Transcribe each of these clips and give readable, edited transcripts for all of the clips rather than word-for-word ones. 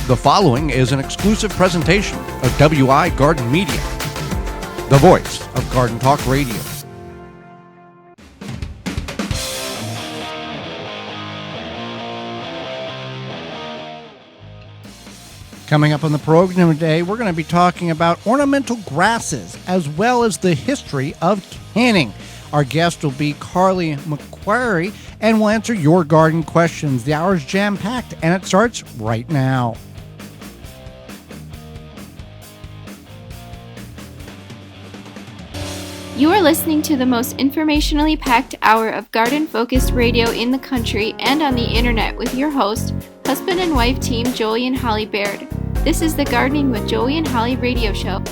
The following is an exclusive presentation of WI Garden Media, the voice of Garden Talk Radio. Coming up on the program today, we're going to be talking about ornamental grasses as well as the history of canning. Our guest will be Carly MacQuarrie, and we'll answer your garden questions. The hour's jam-packed, and it starts right now. You are listening to the most informationally packed hour of garden-focused radio in the country and on the internet with your host, husband and wife team Joey and Holly Baird. This is the Gardening with Joey and Holly radio show.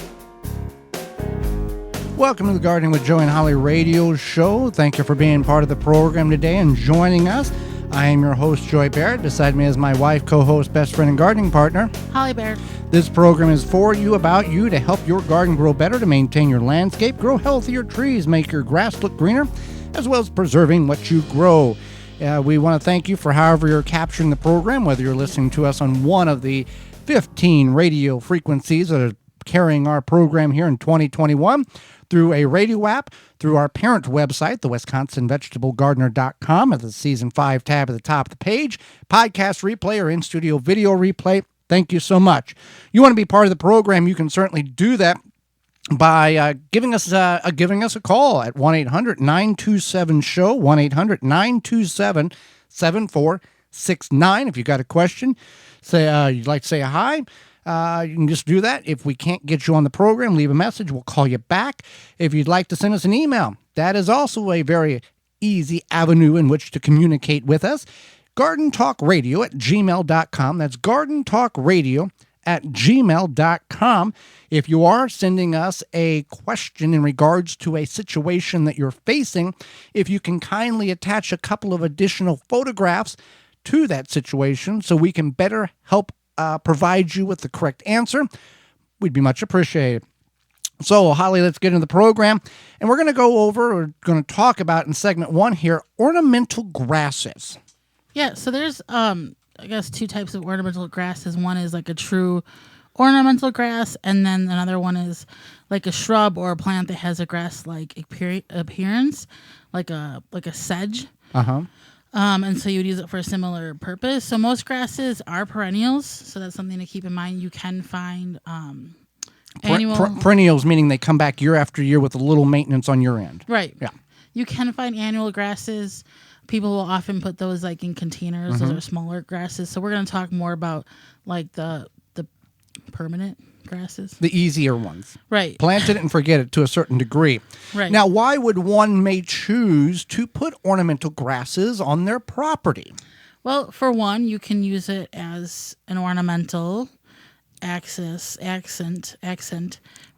Welcome to the Gardening with Joey and Holly radio show. Thank you for being part of the program today and joining us. I am your host, Joey Baird. Beside me is my wife, co-host, best friend, and gardening partner, Holly Baird. This program is for you, about you, to help your garden grow better, to maintain your landscape, grow healthier trees, make your grass look greener, as well as preserving what you grow. We want to thank you for however you're capturing the program, whether you're listening to us on one of the 15 radio frequencies that are carrying our program here in 2021, through a radio app, through our parent website, the WisconsinVegetableGardener.com, at the Season 5 tab at the top of the page, podcast replay or in-studio video replay. Thank you so much. You want to be part of the program, you can certainly do that by giving us a call at 1-800-927-SHOW, 1-800-927-7469. If you've got a question, say you'd like to say hi, you can just do that. If we can't get you on the program, leave a message. We'll call you back. If you'd like to send us an email, that is also a very easy avenue in which to communicate with us. GardenTalkRadio@gmail.com. That's GardenTalkRadio@gmail.com. If you are sending us a question in regards to a situation that you're facing, if you can kindly attach a couple of additional photographs to that situation so we can better help provide you with the correct answer, we'd be much appreciated. So, Holly, let's get into the program. And we're going to talk about in segment one here, ornamental grasses. Yeah, so there's, I guess, two types of ornamental grasses. One is like a true ornamental grass, and then another one is like a shrub or a plant that has a grass-like appearance, like a sedge. Uh-huh. And so you would use it for a similar purpose. So most grasses are perennials, so that's something to keep in mind. You can find annual... Perennials, meaning they come back year after year with a little maintenance on your end. Right. Yeah. You can find annual grasses. People will often put those like in containers. Mm-hmm. Those are smaller grasses. So we're going to talk more about like the permanent grasses. The easier ones. Right. Plant it and forget it to a certain degree. Right. Now, why would one may choose to put ornamental grasses on their property? Well, for one, you can use it as an ornamental accent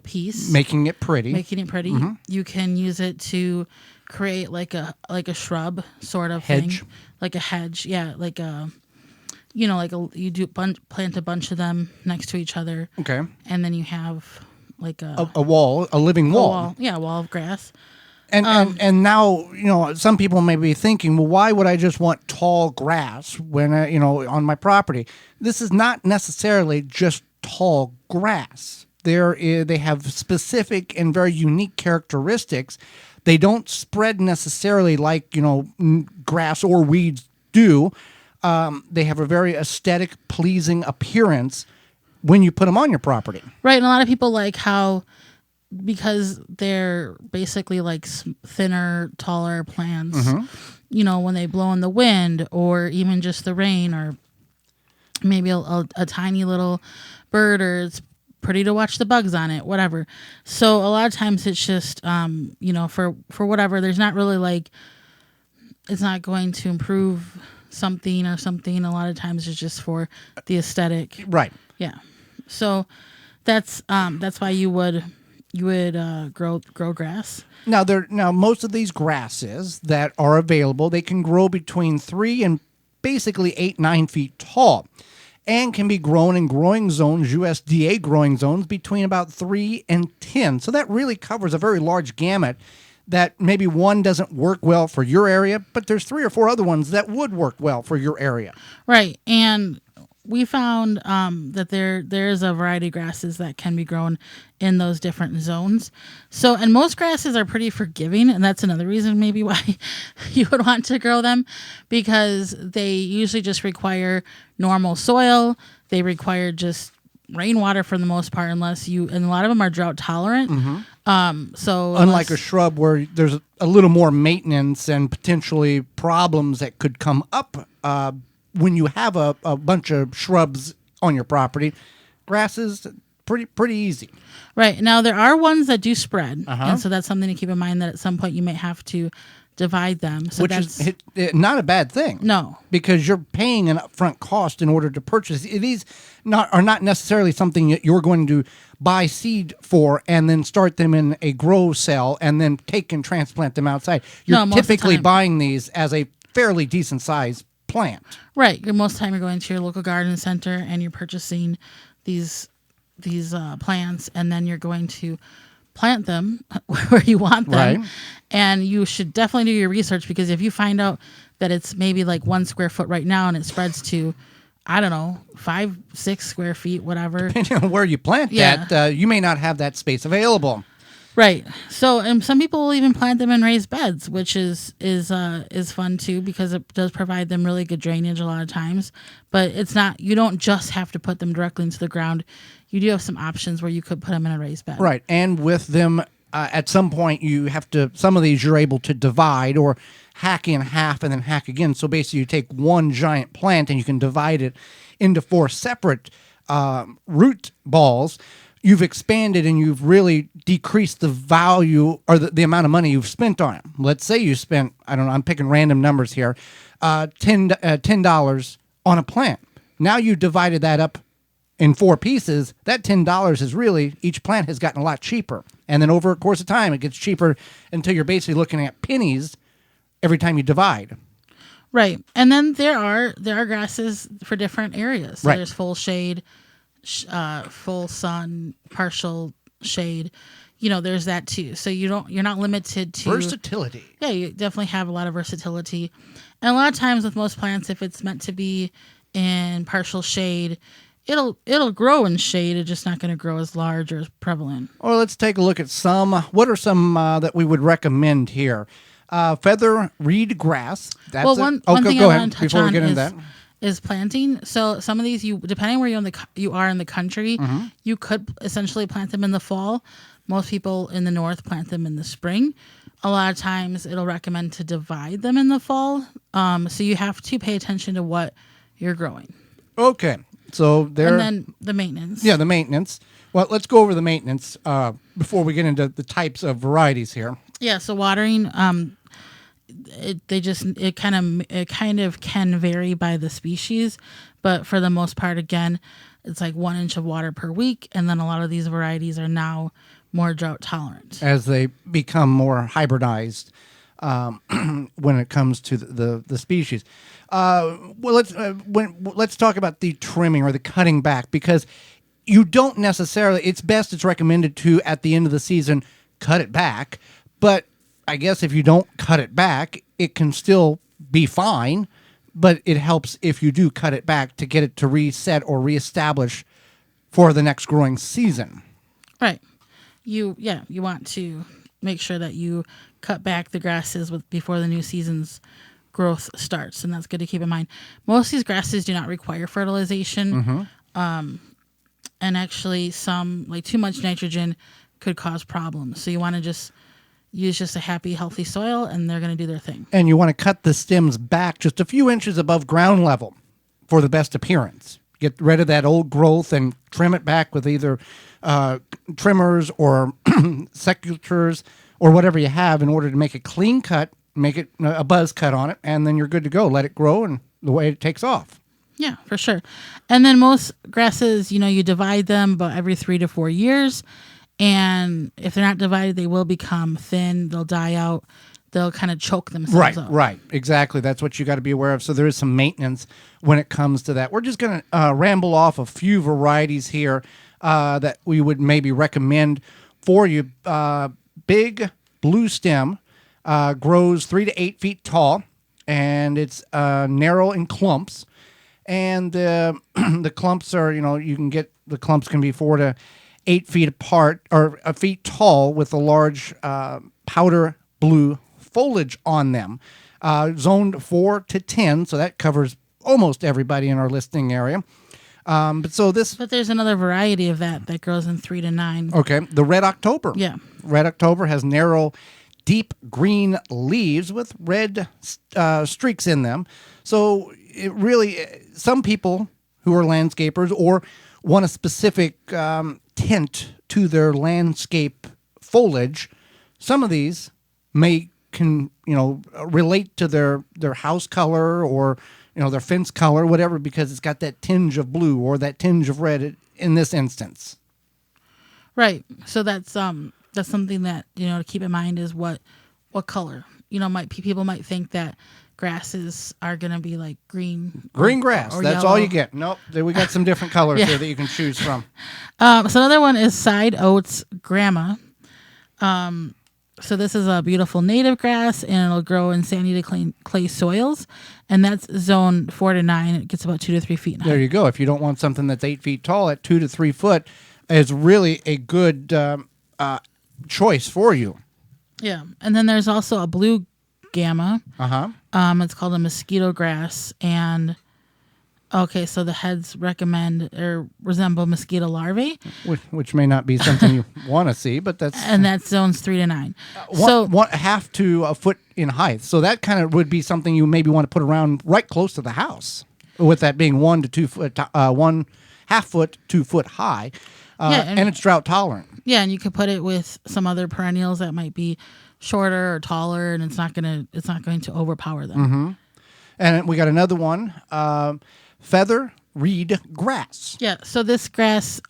piece. Making it pretty. Mm-hmm. You can use it to create like a shrub sort of hedge. Thing. Like a hedge. Yeah, like a... you do plant a bunch of them next to each other. Okay. And then you have like a wall, a living wall. Yeah, a wall of grass. And now, some people may be thinking, well, why would I just want tall grass when, on my property? This is not necessarily just tall grass. They have specific and very unique characteristics. They don't spread necessarily like, grass or weeds do. They have a very aesthetic, pleasing appearance when you put them on your property. Right, and a lot of people like how, because they're basically like thinner, taller plants, Mm-hmm. When they blow in the wind or even just the rain or maybe a tiny little bird, or it's pretty to watch the bugs on it, whatever. So a lot of times it's just, for whatever, there's not really like, it's not going to improve something. A lot of times it's just for the aesthetic. Right. Yeah. So that's why you would grow grass. Now most of these grasses that are available, they can grow between 3 and basically 8-9 feet tall, and can be grown in growing zones, USDA growing zones, between about 3 and 10. So that really covers a very large gamut that maybe one doesn't work well for your area, but there's 3 or 4 other ones that would work well for your area. Right. And we found that there's a variety of grasses that can be grown in those different zones. So, and most grasses are pretty forgiving, and that's another reason maybe why you would want to grow them, because they usually just require normal soil. They require just rainwater for the most part, and a lot of them are drought tolerant. So unlike a shrub where there's a little more maintenance and potentially problems that could come up when you have a bunch of shrubs on your property, grasses pretty easy. Right. Now there are ones that do spread, and so that's something to keep in mind, that at some point you might have to divide them. So which is not a bad thing. No. Because you're paying an upfront cost in order to purchase. These are not necessarily something that you're going to buy seed for and then start them in a grow cell and then take and transplant them outside. You're typically buying these as a fairly decent size plant. Right. Most of the time you're going to your local garden center and you're purchasing these plants, and then you're going to plant them where you want them. Right. And you should definitely do your research, because if you find out that it's maybe like 1 square foot right now and it spreads to, I don't know, 5-6 square feet, whatever. Depending on where you plant that, you may not have that space available. Right. So, and some people will even plant them in raised beds, which is fun too, because it does provide them really good drainage a lot of times. But it's not, you don't just have to put them directly into the ground. You do have some options where you could put them in a raised bed. Right. And with them, at some point, you have to, some of these you're able to divide or hack in half and then hack again. So basically you take one giant plant and you can divide it into 4 separate root balls. You've expanded and you've really decreased the value or the amount of money you've spent on it. Let's say you spent, I don't know, I'm picking random numbers here, $10 on a plant. Now you divided that up in 4 pieces. That $10 is really, each plant has gotten a lot cheaper. And then over a course of time, it gets cheaper until you're basically looking at pennies every time you divide. Right. And then there are grasses for different areas. So there's full shade, full sun, partial shade. There's that too. So you're not limited to versatility. Yeah, you definitely have a lot of versatility. And a lot of times with most plants, if it's meant to be in partial shade, it'll grow in shade. It's just not going to grow as large or as prevalent. Well, let's take a look at some. What are some that we would recommend here? Feather reed grass. That's one thing I want to touch on is planting. So some of these, depending where you are in the country, you could essentially plant them in the fall. Most people in the north plant them in the spring. A lot of times it'll recommend to divide them in the fall. So you have to pay attention to what you're growing. Okay. So and then the maintenance. Yeah, the maintenance. Well, let's go over the maintenance before we get into the types of varieties here. Yeah, so watering, it kind of can vary by the species, but for the most part, again, it's like 1 inch of water per week, and then a lot of these varieties are now more drought tolerant as they become more hybridized when it comes to the species. Let's talk about the trimming or the cutting back, because you don't necessarily. It's recommended to at the end of the season cut it back. But I guess if you don't cut it back, it can still be fine, but it helps if you do cut it back to get it to reset or reestablish for the next growing season. Right. You want to make sure that you cut back the grasses before the new season's growth starts, and that's good to keep in mind. Most of these grasses do not require fertilization, and actually some, like too much nitrogen, could cause problems. So you want to just use a happy, healthy soil, and they're going to do their thing. And you want to cut the stems back just a few inches above ground level for the best appearance. Get rid of that old growth and trim it back with either trimmers or secateurs or whatever you have in order to make a clean cut, make it a buzz cut on it, and then you're good to go. Let it grow and the way it takes off. Yeah, for sure. And then most grasses, you divide them about every 3 to 4 years. And if they're not divided, they will become thin. They'll die out. They'll kind of choke themselves up. Right. Exactly. That's what you got to be aware of. So there is some maintenance when it comes to that. We're just going to ramble off a few varieties here that we would maybe recommend for you. Big blue stem grows 3 to 8 feet tall, and it's narrow in clumps. And the clumps are, the clumps can be 4 to 8 feet apart or a feet tall with a large powder blue foliage on them. Zoned 4 to 10, so that covers almost everybody in our listing area. But there's another variety of that grows in 3 to 9. Okay, the Red October. Yeah. Red October has narrow, deep green leaves with red streaks in them. So it really, some people who are landscapers or want a specific tint to their landscape foliage, some of these can relate to their house color or their fence color, whatever, because it's got that tinge of blue or that tinge of red in this instance. Right. So that's something that to keep in mind is what color. People might think that grasses are going to be like green grass. Or that's yellow. all you get. Nope. We got some different colors here that you can choose from. So another one is side oats grama. So this is a beautiful native grass, and it'll grow in sandy to clay soils, and that's zone 4 to 9. It gets about 2 to 3 feet in height. There you go. If you don't want something that's 8 feet tall, at 2 to 3 foot is really a good choice for you. Yeah, and then there's also a blue gamma. It's called a mosquito grass, and so the heads resemble mosquito larvae, which may not be something you want to see, but that's zones 3 to 9. Half to a foot in height. So that kind of would be something you maybe want to put around right close to the house. With that being 1 to 2 foot, 1/2 foot, 2 foot high, and it's drought tolerant. Yeah, and you could put it with some other perennials that might be shorter or taller, and it's not going to overpower them. Mm-hmm. And we got another one, feather reed grass. Yeah, so this grass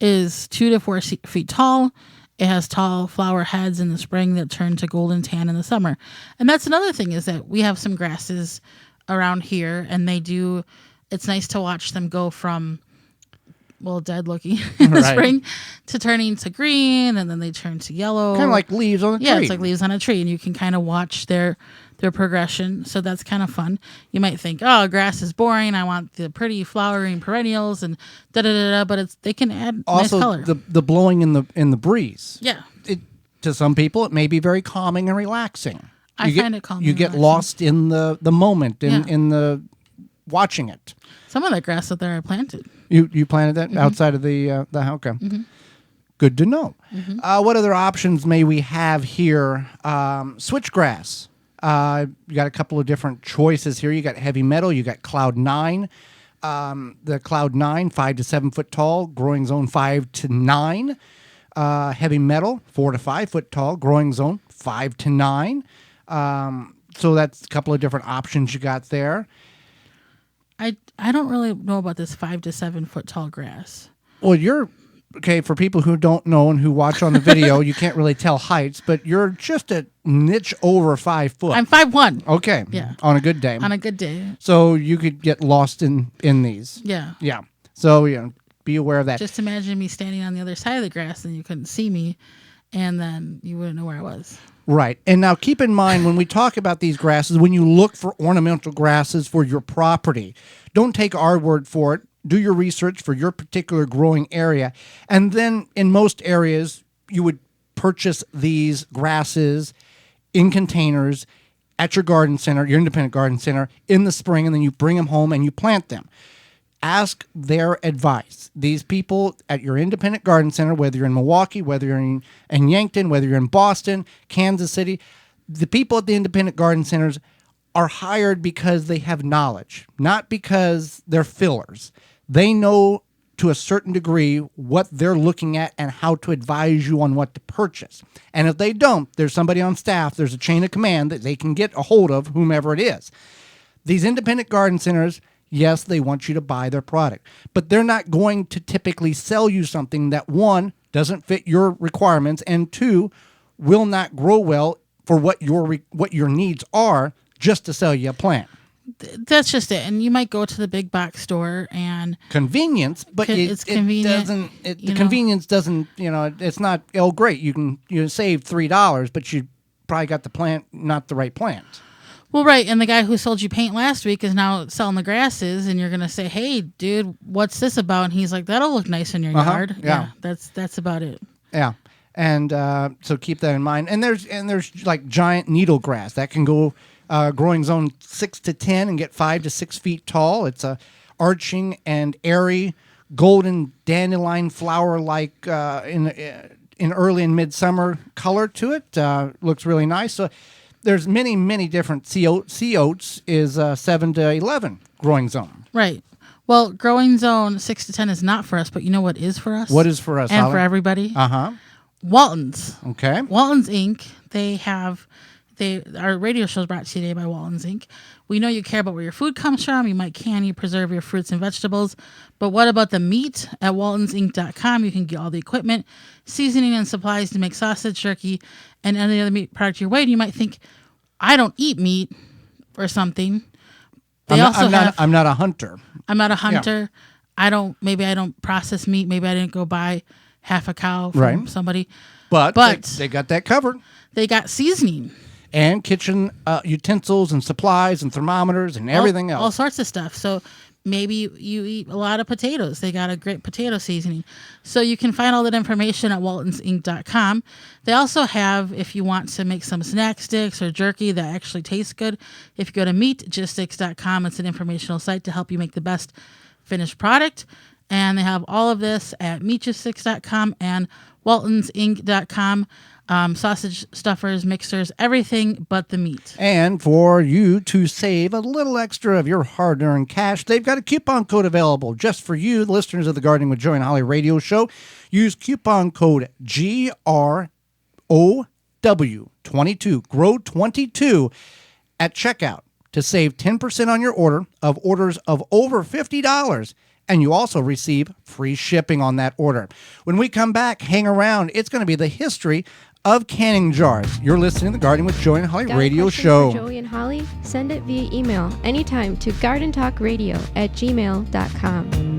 is 2 to 4 feet tall. It has tall flower heads in the spring that turn to golden tan in the summer. And that's another thing, is that we have some grasses around here, and it's nice to watch them go from dead looking in the spring to turning to green, and then they turn to yellow. Kind of like leaves on a tree. Yeah, it's like leaves on a tree, and you can kind of watch their progression. So that's kind of fun. You might think, grass is boring. I want the pretty flowering perennials and da-da-da-da, but they can add also, nice color. The blowing in the breeze. Yeah. To some people, it may be very calming and relaxing. I find it calming. You get lost in the moment, in the watching it. Some of that grass out there I planted. You planted that outside of the house? Okay. Mm-hmm. Good to know. Mm-hmm. What other options may we have here? Switchgrass. You got a couple of different choices here. You got heavy metal. You got Cloud 9. The Cloud 9, 5 to 7 foot tall, growing zone 5 to 9. Heavy metal, 4 to 5 foot tall, growing zone 5 to 9. So that's a couple of different options you got there. I don't really know about this 5 to 7 foot tall grass. Well, you're okay for people who don't know and who watch on the video. You can't really tell heights, but you're just a niche over 5 foot. I'm 5'1". Okay. Yeah. On a good day. On a good day. So you could get lost in these. Yeah. Yeah. So be aware of that. Just imagine me standing on the other side of the grass and you couldn't see me, and then you wouldn't know where I was. Right. And now keep in mind, when we talk about these grasses, when you look for ornamental grasses for your property, don't take our word for it. Do your research for your particular growing area. And then in most areas, you would purchase these grasses in containers at your garden center, your independent garden center, in the spring, and then you bring them home and you plant them. Ask their advice. These people at your independent garden center, whether you're in Milwaukee, whether you're in Yankton, whether you're in Boston, Kansas City, the people at the independent garden centers are hired because they have knowledge, not because they're fillers. They know to a certain degree what they're looking at and how to advise you on what to purchase. And if they don't, there's somebody on staff, there's a chain of command that they can get a hold of, whomever it is. These independent garden centers, yes, they want you to buy their product, but they're not going to typically sell you something that, one, doesn't fit your requirements, and two, will not grow well for what your needs are, just to sell you a plant. That's just it. And you might go to the big box store and convenience, but it's convenient. The convenience doesn't. It's not. Oh, great! You save $3, but you probably got the plant, not the right plant. Well, right, and the guy who sold you paint last week is now selling the grasses, and you're going to say, hey, dude, what's this about? And he's like, that'll look nice in your yard. Yeah. That's about it. Yeah. And so keep that in mind. And there's like giant needle grass that can go growing zone 6 to 10 and get 5 to 6 feet tall. It's a arching and airy golden dandelion flower like in early and midsummer color to it. Looks really nice. So there's many different sea oats is 7 to 11 growing zone. Right. Well, growing zone 6 to 10 is not for us, but you know what is for us? What is for us, and Holly? for everybody? Uh-huh. Walton's. Okay. Walton's Inc. Our radio show is brought to you today by Walton's Inc. We know you care about where your food comes from. You might candy preserve your fruits and vegetables. But what about the meat? At waltonsinc.com, you can get all the equipment, seasoning, and supplies to make sausage, jerky, and any other meat product your way. And you might think, I don't eat meat or something. I'm not a hunter. I'm not a hunter. Yeah. Maybe I don't process meat. Maybe I didn't go buy half a cow from somebody. But they got that covered. They got seasoning. And kitchen utensils and supplies and thermometers and everything else. All sorts of stuff. So maybe you eat a lot of potatoes. They got a great potato seasoning. So you can find all that information at waltonsinc.com. They also have, if you want to make some snack sticks or jerky that actually tastes good, if you go to meatgistics.com, it's an informational site to help you make the best finished product. And they have all of this at meatgistics.com and waltonsinc.com. Sausage stuffers, mixers, everything but the meat. And for you to save a little extra of your hard-earned cash, they've got a coupon code available just for you, the listeners of the Gardening with Joy and Holly radio show. Use coupon code GROW22, GROW22 at checkout to save 10% on your order of orders of over $50. And you also receive free shipping on that order. When we come back, hang around. It's going to be the history of canning jars. You're listening to the Gardening with Joy and Holly radio show. For Joey and Holly? Send it via email anytime to gardentalkradio@gmail.com.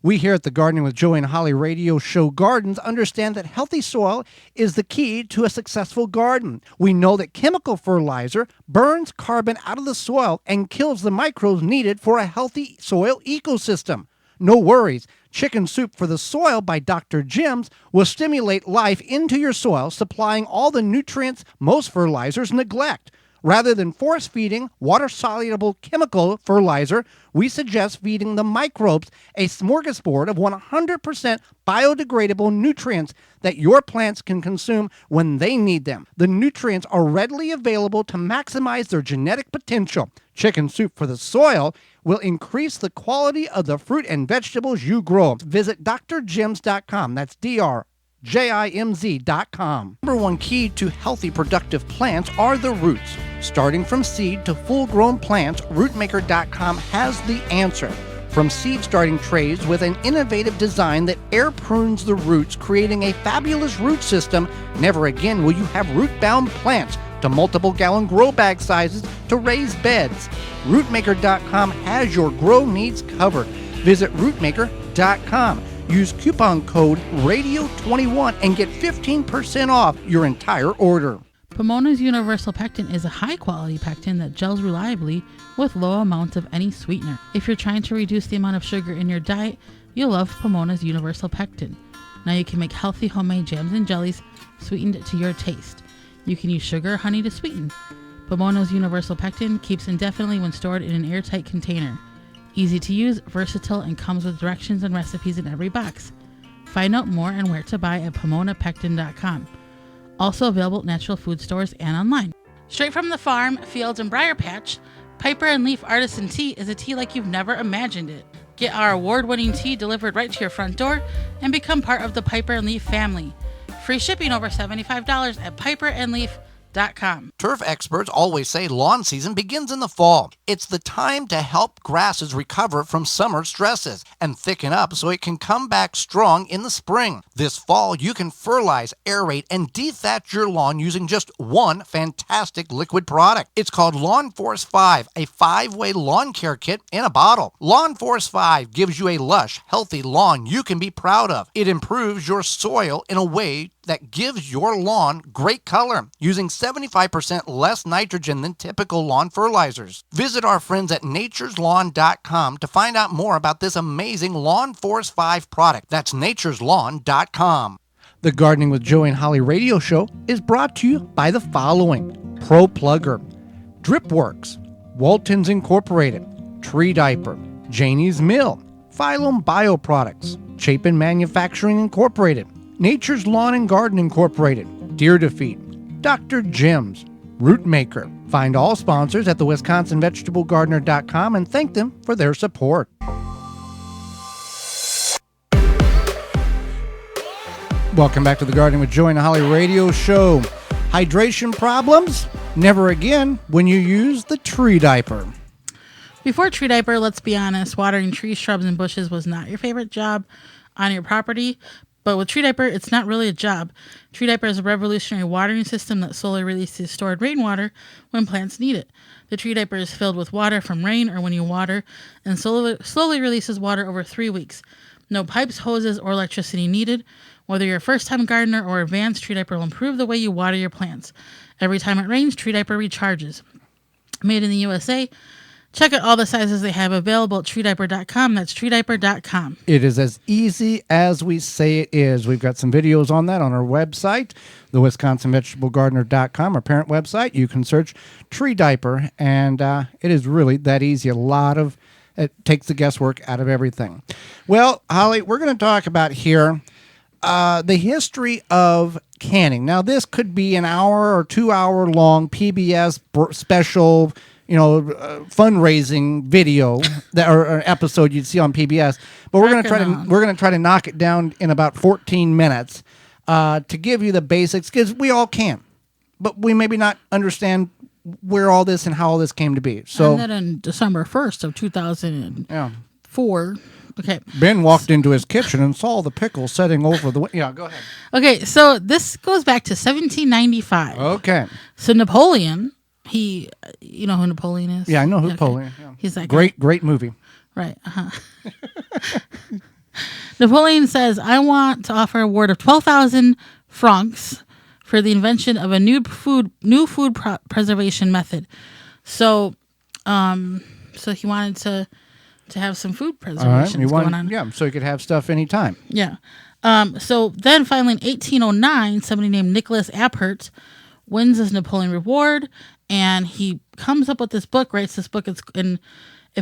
We here at the Gardening with Joey and Holly radio show Gardens understand that healthy soil is the key to a successful garden. We know that chemical fertilizer burns carbon out of the soil and kills the microbes needed for a healthy soil ecosystem. No worries. Chicken Soup for the Soil by Dr. Jim's will stimulate life into your soil, supplying all the nutrients most fertilizers neglect. Rather than force-feeding water-soluble chemical fertilizer, we suggest feeding the microbes a smorgasbord of 100% biodegradable nutrients that your plants can consume when they need them. The nutrients are readily available to maximize their genetic potential. Chicken Soup for the Soil will increase the quality of the fruit and vegetables you grow. Visit drjims.com. That's DRJIMZ.com. Number one key to healthy, productive plants are the roots. Starting from seed to full-grown plants, rootmaker.com has the answer. From seed starting trays with an innovative design that air prunes the roots, creating a fabulous root system, never again will you have root-bound plants, to multiple gallon grow bag sizes to raised beds. Rootmaker.com has your grow needs covered. Visit rootmaker.com. Use coupon code RADIO21 and get 15% off your entire order. Pomona's Universal Pectin is a high-quality pectin that gels reliably with low amounts of any sweetener. If you're trying to reduce the amount of sugar in your diet, you'll love Pomona's Universal Pectin. Now you can make healthy homemade jams and jellies sweetened to your taste. You can use sugar or honey to sweeten. Pomona's Universal Pectin keeps indefinitely when stored in an airtight container. Easy to use, versatile, and comes with directions and recipes in every box. Find out more and where to buy at PomonaPectin.com. Also available at natural food stores and online. Straight from the farm, fields, and briar patch, Piper and Leaf Artisan Tea is a tea like you've never imagined it. Get our award-winning tea delivered right to your front door and become part of the Piper and Leaf family. Free shipping over $75 at piperandleaf.com. Turf experts always say lawn season begins in the fall. It's the time to help grasses recover from summer stresses and thicken up so it can come back strong in the spring. This fall, you can fertilize, aerate, and dethatch your lawn using just one fantastic liquid product. It's called Lawn Force 5, a 5-way lawn care kit in a bottle. Lawn Force 5 gives you a lush, healthy lawn you can be proud of. It improves your soil in a way that gives your lawn great color using 75% less nitrogen than typical lawn fertilizers. Visit our friends at natureslawn.com to find out more about this amazing Lawn Force 5 product. That's natureslawn.com. The Gardening with Joey and Holly radio show is brought to you by the following: Pro Plugger, Dripworks, Waltons Incorporated, Tree Diaper, Janie's Mill, Phylum Bioproducts, Chapin Manufacturing Incorporated, Nature's Lawn and Garden Incorporated, Deer Defeat, Dr. Jim's, Root Maker. Find all sponsors at the WisconsinVegetableGardener.com and thank them for their support. Welcome back to the Gardening with Joey and Holly radio show. Hydration problems? Never again when you use the Tree Diaper. Before Tree Diaper, let's be honest, watering trees, shrubs, and bushes was not your favorite job on your property. But with Tree Diaper, it's not really a job. Tree Diaper is a revolutionary watering system that slowly releases stored rainwater when plants need it. The Tree Diaper is filled with water from rain or when you water and slowly releases water over 3 weeks. No pipes, hoses, or electricity needed. Whether you're a first-time gardener or advanced, Tree Diaper will improve the way you water your plants. Every time it rains, Tree Diaper recharges. Made in the USA. Check out all the sizes they have available at treediaper.com. That's treediaper.com. It is as easy as we say it is. We've got some videos on that on our website, the WisconsinVegetableGardener.com, our parent website. You can search Tree Diaper, and it is really that easy. It takes the guesswork out of everything. Well, Holly, we're going to talk about here the history of canning. Now, this could be an hour or 2 hour long PBS special, fundraising video or an episode you'd see on PBS. But we're going to try to knock it down in about 14 minutes to give you the basics, because we all can, but we maybe not understand where all this and how all this came to be. So, and then on December 1st of 2004. Okay. Ben walked into his kitchen and saw the pickle setting over the... Yeah, go ahead. Okay, so this goes back to 1795. Okay. So Napoleon, you know who Napoleon is? Yeah, I know who Napoleon is. Yeah. He's that great, guy. great movie. Right. Napoleon says, I want to offer a award of 12,000 francs for the invention of a new food preservation method. So, he wanted to have some food preservation going on. Yeah, so you could have stuff anytime. Yeah. So then finally in 1809, somebody named Nicholas Appert wins this Napoleon Reward, and he comes up with this book, writes this book. It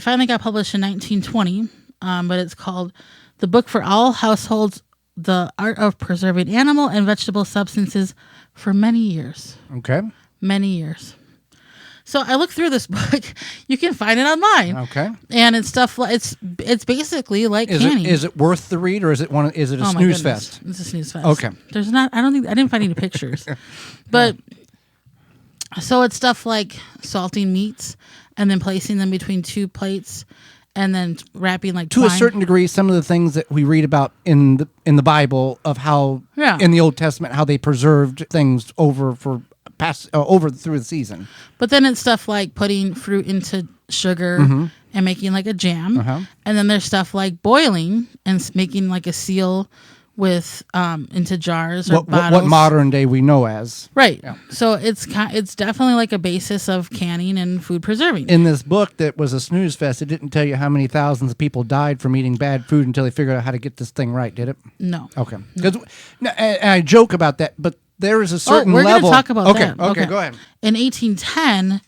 finally got published in 1920, but it's called The Book for All Households, The Art of Preserving Animal and Vegetable Substances for many years. Okay. Many years. So I looked through this book. You can find it online. Okay. And it's stuff like it's basically like canning. Is it worth the read, or is it a snooze fest? It's a snooze fest. Okay. I didn't find any pictures. But so it's stuff like salting meats and then placing them between two plates and then wrapping like to twine. a certain degree, some of the things that we read about in the Bible of how in the Old Testament how they preserved things over through the season. But then it's stuff like putting fruit into sugar and making like a jam. And then there's stuff like boiling and making like a seal with into jars or bottles. What modern day we know as. Right. Yeah. So it's definitely like a basis of canning and food preserving. In this book that was a snooze fest, it didn't tell you how many thousands of people died from eating bad food until they figured out how to get this thing right, did it? No. Okay. And I joke about that, but there is a certain level. We're going to talk about that. Okay, go ahead. In 1810,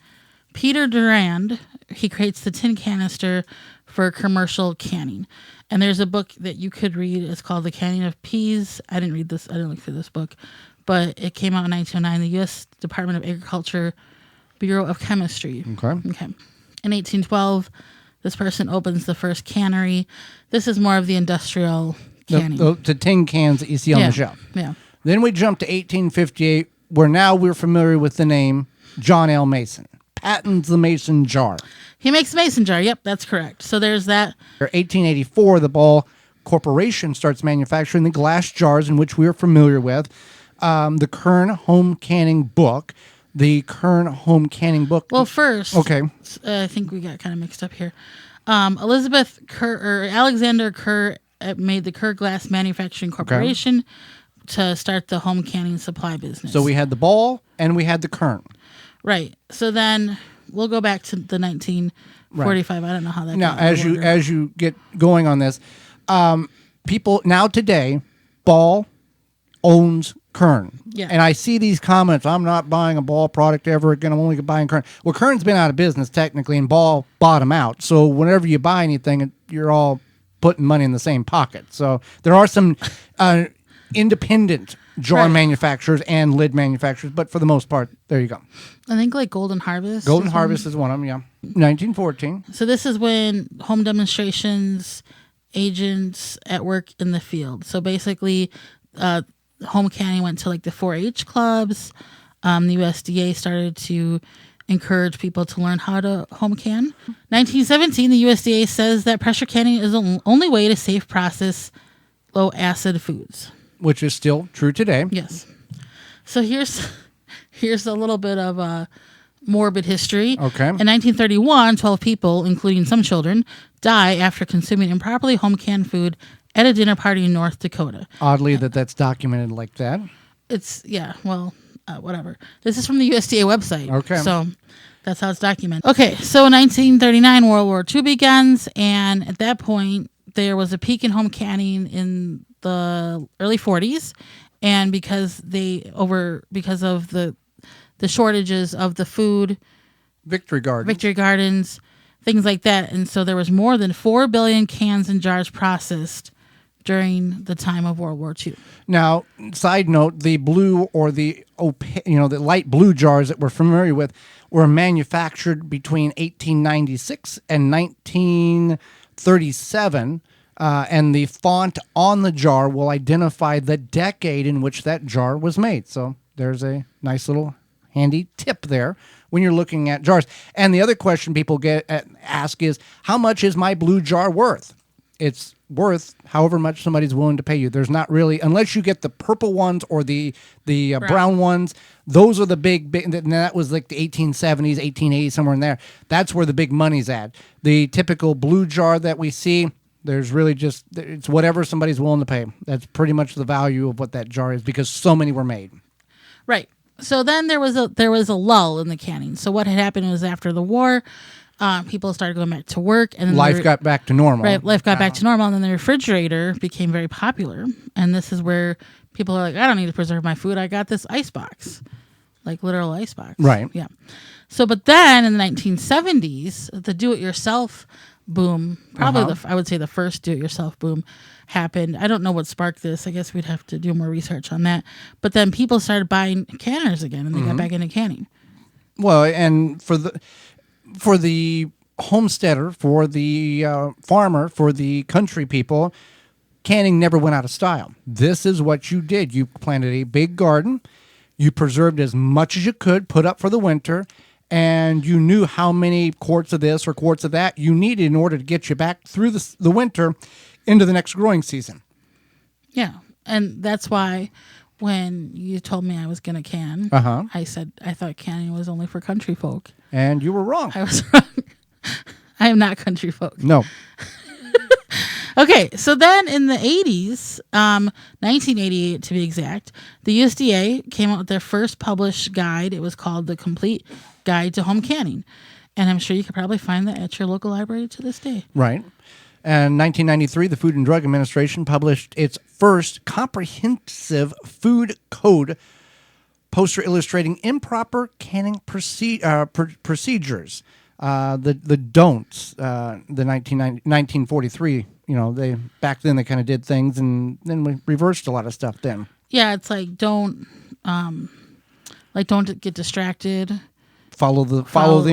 Peter Durand, he creates the tin canister for commercial canning. And there's a book that you could read. It's called The Canning of Peas. I didn't read this. I didn't look through this book. But it came out in 1909, the U.S. Department of Agriculture, Bureau of Chemistry. Okay. In 1812, this person opens the first cannery. This is more of the industrial canning. The tin cans that you see on the shelf. Yeah. Then we jump to 1858, where now we're familiar with the name John L. Mason. Patents the mason jar. He makes mason jar. Yep, that's correct. So there's that. 1884, the Ball Corporation starts manufacturing the glass jars in which we are familiar with. The Kern Home Canning Book. Well, first, okay. I think we got kind of mixed up here. Alexander Kerr made the Kerr Glass Manufacturing Corporation. to start the home canning supply business. So we had the ball and we had the kern. Right. So then we'll go back to the 1945. Right. I don't know how that. Now, as you get going on this, people now today, ball owns kern. Yeah. And I see these comments, I'm not buying a ball product ever again, I'm only buying kern. Well, kern's been out of business technically, and ball bottom out. So whenever you buy anything, you're all putting money in the same pocket. So there are some independent jar manufacturers and lid manufacturers, but for the most part, there you go. I think like Golden Harvest. Golden Harvest is one of them, yeah. 1914. So this is when home demonstrations, agents at work in the field. So basically, home canning went to like the 4-H clubs. The USDA started to encourage people to learn how to home can. 1917, the USDA says that pressure canning is the only way to safe process low acid foods. Which is still true today. Yes. So here's a little bit of morbid history. Okay. In 1931, 12 people, including some children, die after consuming improperly home canned food at a dinner party in North Dakota. Oddly that's documented like that. Whatever. This is from the USDA website. Okay. So that's how it's documented. Okay, so in 1939, World War II begins, and at that point, there was a peak in home canning in the early 40s, and because of the shortages of the food, Victory Gardens, things like that, and so there was more than 4 billion cans and jars processed during the time of World War II. Now, side note, the blue or the the light blue jars that we're familiar with were manufactured between 1896 and 1937, and the font on the jar will identify the decade in which that jar was made. So there's a nice little handy tip there when you're looking at jars. And the other question people ask is, how much is my blue jar worth? It's worth however much somebody's willing to pay you. There's not really, unless you get the purple ones or the brown ones, those are the big, and that was like the 1870s, 1880s, somewhere in there. That's where the big money's at. The typical blue jar that we see, there's really just, it's whatever somebody's willing to pay. That's pretty much the value of what that jar is, because so many were made. Right. So then there was a lull in the canning. So what had happened was, after the war, people started going back to work, and then life got back to normal. Right, life got back to normal, and then the refrigerator became very popular. And this is where people are like, I don't need to preserve my food. I got this ice box, like literal ice box. Right. Yeah. So, but then in the 1970s, the do-it-yourself boom, probably I would say the first do-it-yourself boom happened. I don't know what sparked this. I guess we'd have to do more research on that. But then people started buying canners again, and they got back into canning. Well, and for the homesteader, for the farmer, for the country people, canning never went out of style. This is what you did. You planted a big garden. You preserved as much as you could, put up for the winter, and you knew how many quarts of this or quarts of that you needed in order to get you back through the winter into the next growing season. Yeah, and that's why when you told me I was going to can, I said I thought canning was only for country folk. And you were wrong. I was wrong. I am not country folk. No. Okay, so then in the 80s, 1988 to be exact, the USDA came out with their first published guide. It was called The Complete Guide to Home Canning. And I'm sure you could probably find that at your local library to this day. Right. And 1993, the Food and Drug Administration published its first comprehensive food code poster illustrating improper canning procedures. The don'ts, the 1943, they back then they kind of did things, and then we reversed a lot of stuff then. Yeah, it's like don't get distracted. Follow the instructions. Follow the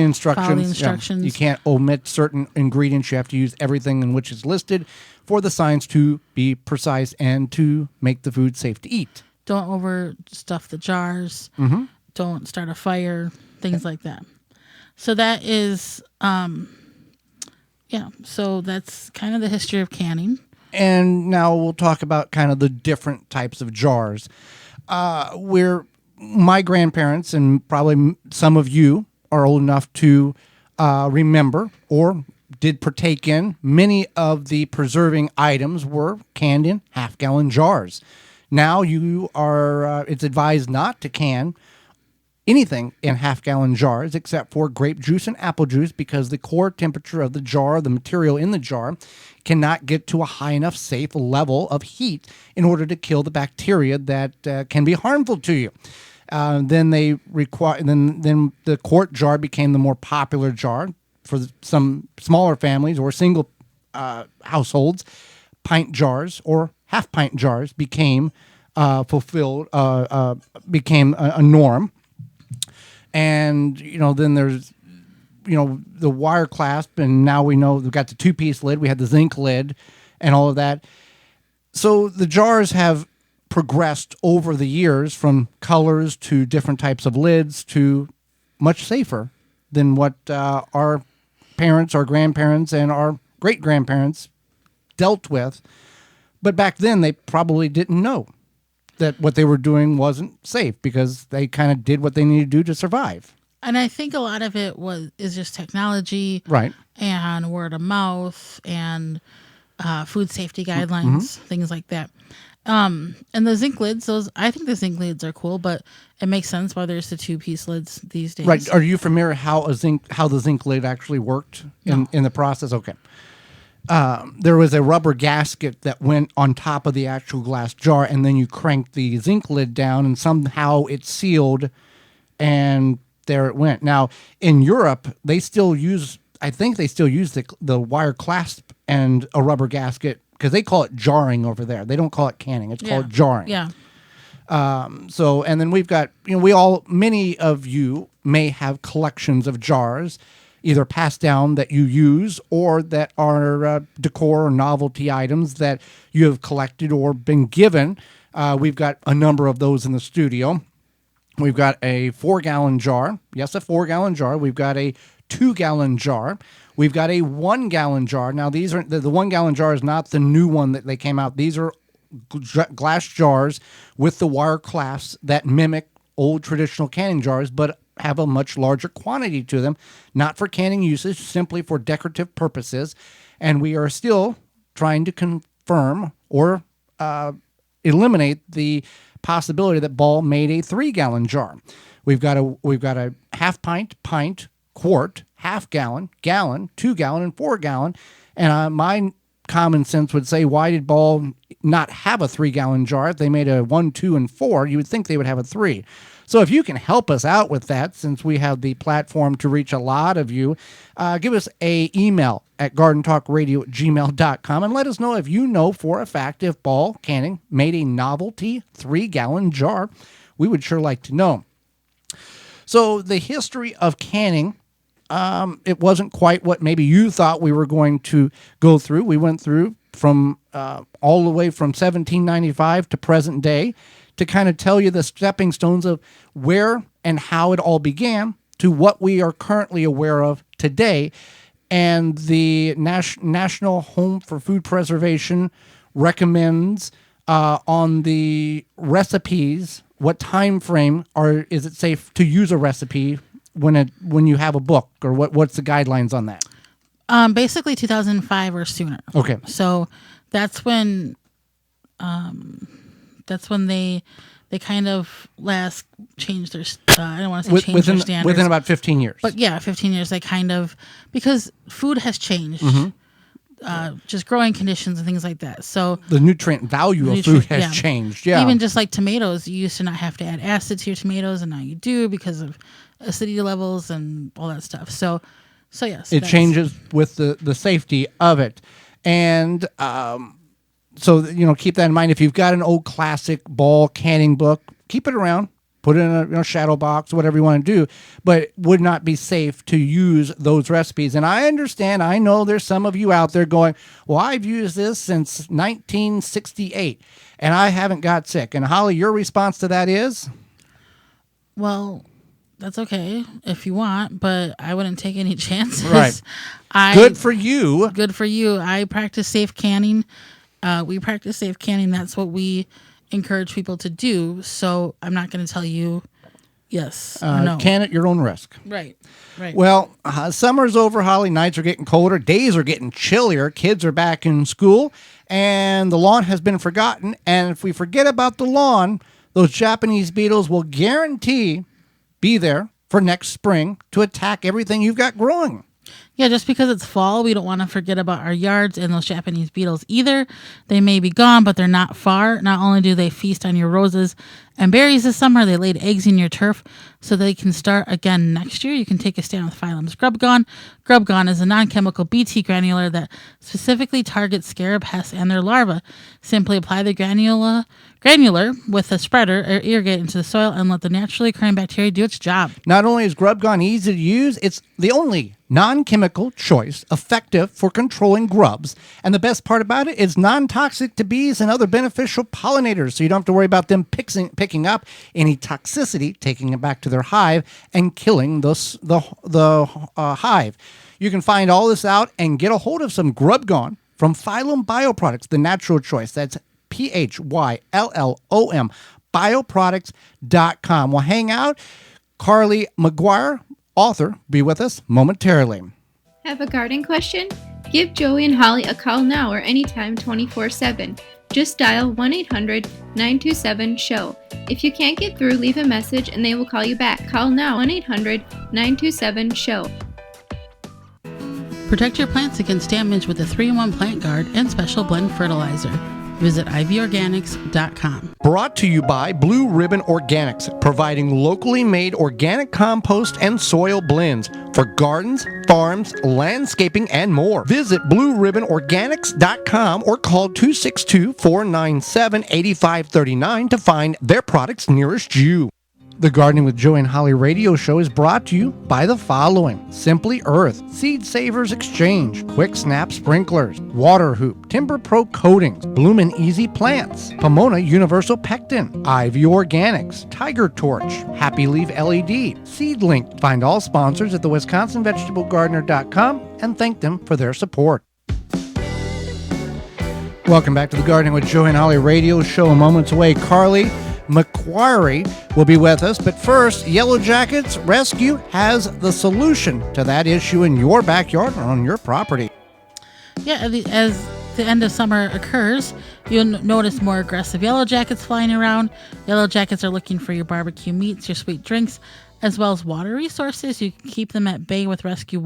instructions. Yeah. You can't omit certain ingredients. You have to use everything in which is listed for the science to be precise and to make the food safe to eat. Don't overstuff the jars. Mm-hmm. Don't start a fire. Things like that. So that is, so that's kind of the history of canning. And now we'll talk about kind of the different types of jars. My grandparents, and probably some of you are old enough to remember or did partake in, many of the preserving items were canned in half-gallon jars. Now you are. It's advised not to can anything in half-gallon jars except for grape juice and apple juice because the core temperature of the jar, the material in the jar, cannot get to a high enough safe level of heat in order to kill the bacteria that can be harmful to you. Then they require. Then the quart jar became the more popular jar for some smaller families or single households. Pint jars or half-pint jars became became a norm. And, then there's, the wire clasp, and now we know we've got the two-piece lid. We had the zinc lid and all of that. So the jars have progressed over the years from colors to different types of lids to much safer than what our parents, our grandparents, and our great-grandparents dealt with. But back then, they probably didn't know that what they were doing wasn't safe because they kind of did what they needed to do to survive. And I think a lot of it is just technology, right, and word of mouth and food safety guidelines, things like that. And the zinc lids, I think the zinc lids are cool, but it makes sense why there's the two-piece lids these days. Right. Are you familiar how the zinc lid actually worked in the process? Okay. There was a rubber gasket that went on top of the actual glass jar, and then you cranked the zinc lid down, and somehow it sealed, and there it went. Now, in Europe, they still use the wire clasp and a rubber gasket because they call it jarring over there. They don't call it canning. It's called jarring. Yeah. So, and then we've got, many of you may have collections of jars either passed down that you use or that are decor or novelty items that you have collected or been given. We've got a number of those in the studio. We've got a 4-gallon jar. Yes, a 4-gallon jar. We've got a 2-gallon jar. We've got a 1-gallon jar. Now, these are the 1-gallon jar is not the new one that they came out. These are glass jars with the wire clasps that mimic old traditional canning jars, but have a much larger quantity to them, not for canning usage, simply for decorative purposes. And we are still trying to confirm or eliminate the possibility that Ball made a 3-gallon jar. We've got a half pint, quart, half gallon, 2-gallon, and 4-gallon. And my common sense would say, why did Ball not have a 3-gallon jar? If they made a 1, 2, and 4, you would think they would have a 3. So if you can help us out with that, since we have the platform to reach a lot of you, give us an email at gardentalkradio@gmail.com and let us know if you know for a fact if Ball Canning made a novelty 3-gallon jar. We would sure like to know. So the history of canning, it wasn't quite what maybe you thought we were going to go through. We went through from all the way from 1795 to present day, to kind of tell you the stepping stones of where and how it all began to what we are currently aware of today. And the National Home for Food Preservation recommends on the recipes, what time frame is it safe to use a recipe when you have a book, or what's the guidelines on that? Basically 2005 or sooner. Okay. So that's when they kind of last changed their, I don't want to say change their standards. Within about 15 years. But yeah, 15 years, they kind of, because food has changed, just growing conditions and things like that. So the nutrient value of food has changed, yeah. Even just like tomatoes, you used to not have to add acid to your tomatoes, and now you do because of acidity levels and all that stuff. So yes. It changes with the safety of it. And so, keep that in mind. If you've got an old classic Ball canning book, keep it around. Put it in a shadow box, whatever you want to do. But it would not be safe to use those recipes. And I understand, I know there's some of you out there going, well, I've used this since 1968, and I haven't got sick. And Holly, your response to that is? Well, that's okay if you want, but I wouldn't take any chances. Right. Good for you. Good for you. I practice safe canning. We practice safe canning. That's what we encourage people to do. So I'm not going to tell you Yes. No. Can at your own risk. Right. Right. Well, summer's over, Holly. Nights are getting colder. Days are getting chillier. Kids are back in school. And the lawn has been forgotten. And if we forget about the lawn, those Japanese beetles will guarantee be there for next spring to attack everything you've got growing. Yeah, just because it's fall, we don't want to forget about our yards and those Japanese beetles either. They may be gone, but they're not far. Not only do they feast on your roses and berries this summer, they laid eggs in your turf so they can start again next year. You can take a stand with Phylum's Grub Gone. Grub Gone is a non-chemical Bt granular that specifically targets scarab pests and their larvae. Simply apply the granular with a spreader or irrigate into the soil and let the naturally occurring bacteria do its job. Not only is Grub Gone easy to use, it's the only non-chemical choice effective for controlling grubs. And the best part about it is non-toxic to bees and other beneficial pollinators, so you don't have to worry about them picking up any toxicity, taking it back to their hive, and killing the hive. You can find all this out and get a hold of some Grub Gone from Phylum Bioproducts, the natural choice. That's PHYLLOM, bioproducts.com. We'll hang out. Carly MacQuarrie, author, be with us momentarily. Have a garden question? Give Joey and Holly a call now or anytime 24/7. Just dial 1-800-927-SHOW. If you can't get through, leave a message and they will call you back. Call now 1-800-927-SHOW. Protect your plants against damage with a 3-in-1 plant guard and special blend fertilizer. Visit ivorganics.com. Brought to you by Blue Ribbon Organics, providing locally made organic compost and soil blends for gardens, farms, landscaping, and more. Visit blueribbonorganics.com or call 262-497-8539 to find their products nearest you. The Gardening with Joey and Holly radio show is brought to you by the following: Simply Earth, Seed Savers Exchange, Quick Snap Sprinklers, Water Hoop, Timber Pro Coatings, Bloomin' Easy Plants, Pomona Universal Pectin, Ivy Organics, Tiger Torch, Happy Leaf LED, Seedlink. Find all sponsors at the WisconsinVegetableGardener.com and thank them for their support. Welcome back to the Gardening with Joey and Holly radio show. Moments away, Carly MacQuarrie will be with us. But first, Yellow Jackets Rescue has the solution to that issue in your backyard or on your property. Yeah, as the end of summer occurs, you'll notice more aggressive yellow jackets flying around. Yellow jackets are looking for your barbecue meats, your sweet drinks, as well as water resources. You can keep them at bay with Rescue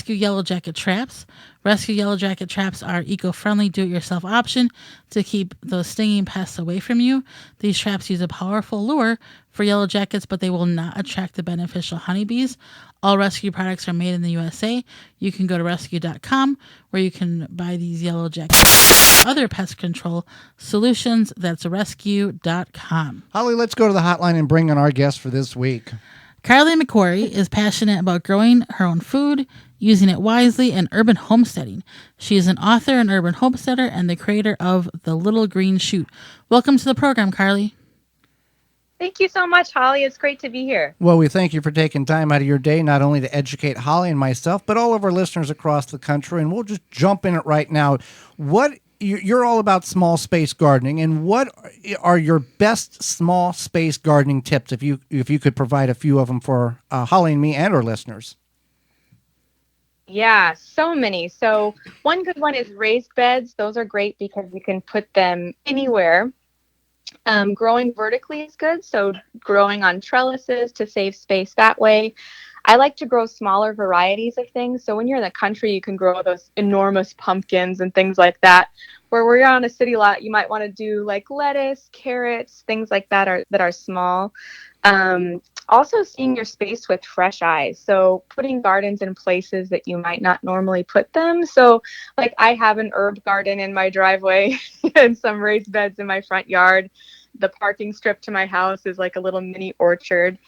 Yellow Jacket Traps. Rescue Yellow Jacket Traps are eco-friendly, do-it-yourself option to keep those stinging pests away from you. These traps use a powerful lure for yellow jackets, but they will not attract the beneficial honeybees. All Rescue products are made in the USA. You can go to rescue.com where you can buy these yellow jackets. Other pest control solutions, that's rescue.com. Holly, let's go to the hotline and bring in our guest for this week. Carly MacQuarrie is passionate about growing her own food, using it wisely, and urban homesteading. She is an author, an urban homesteader, and the creator of The Little Green Shoot. Welcome to the program, Carly. Thank you so much, Holly. It's great to be here. Well, we thank you for taking time out of your day, not only to educate Holly and myself, but all of our listeners across the country. And we'll just jump in it right now. You're all about small space gardening, and what are your best small space gardening tips, if you could provide a few of them for Holly and me and our listeners? Yeah, so many. So one good one is raised beds. Those are great because you can put them anywhere. Growing vertically is good. So growing on trellises to save space that way. I like to grow smaller varieties of things. So when you're in the country, you can grow those enormous pumpkins and things like that. Where we're on a city lot, you might want to do like lettuce, carrots, things like that are small. Also seeing your space with fresh eyes. So putting gardens in places that you might not normally put them. So like I have an herb garden in my driveway and some raised beds in my front yard. The parking strip to my house is like a little mini orchard.